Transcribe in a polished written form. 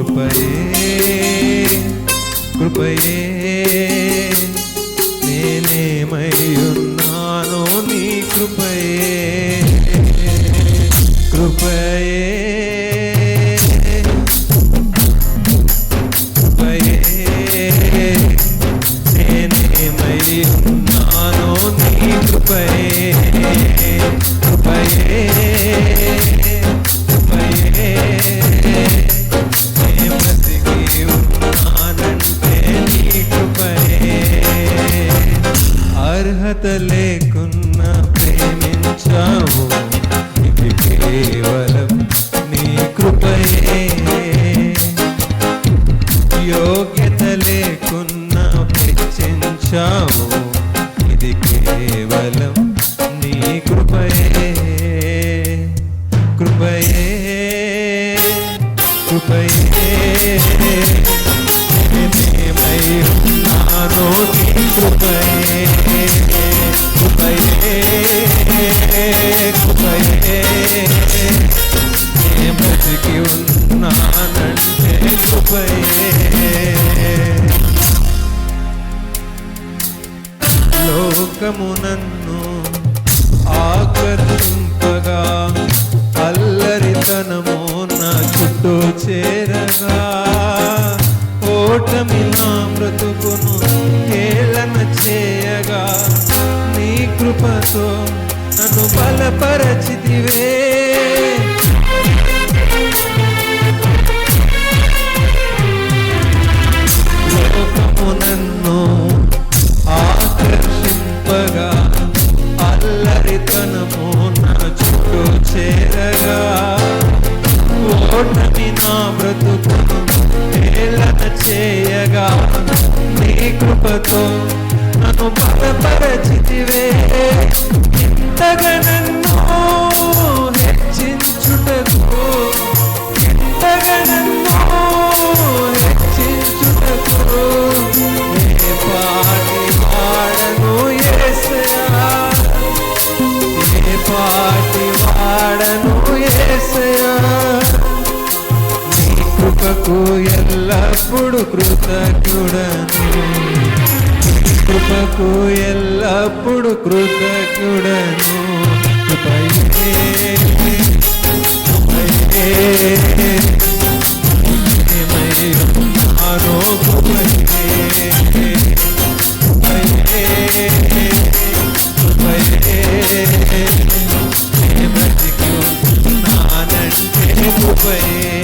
కృపయే కృపయే నేనేమయ్యున్నానో నీ కృపయే కృపయే కృపయే నేనేమయ్యున్నానో నీ కృపయే కృపయే కృపయే నే బ్రతికి ఉన్నానంటే నీ కృపయే అర్హత లేకున్నా ప్రేమించావు ఇది కేవలం నీ కృపయే యోగ్యత లేకున్నా హెచ్చించావు ఇది కేవలం నీ కృపయే కృపయే కృపయే నేనేమయ్యున్నానో నీ కృపయే కృపయే కృపయే నే బ్రతికి ఉన్నానంటే కృపయే లోకము నన్ను ఆకర్షింపగా అల్లరితనము నా చుట్టూ చేరగా ఓటమి నా బ్రతుకును హేళన చేయగా నీ కృపతో నన్ను బలపరచితివే లోకము నన్ను ఆకర్షింపగా అల్లరితనము నా చుట్టూ చేరగా ఓటమి నా బ్రతుకును హేళన చేయగా నీ కృపతో నన్ను బలపరచితివే ఇంతగా నన్ను హెచ్చించుటకు ఇంతగా నన్ను హెచ్చించుటకు ఏ పాటి వాడను యేసయ్యా ఏ పాటి వాడను యేసయ్యా నీ కృపకు ఎల్లప్పుడు కృతజ్ఞుడను నీ కృపకు ఎల్లప్పుడు కృతజ్ఞుడను కృపయే కృపయే నేనేమయ్యున్నానో కృపయే కృపయే కృపయే నే బ్రతికి ఉన్నానంటే కృపయే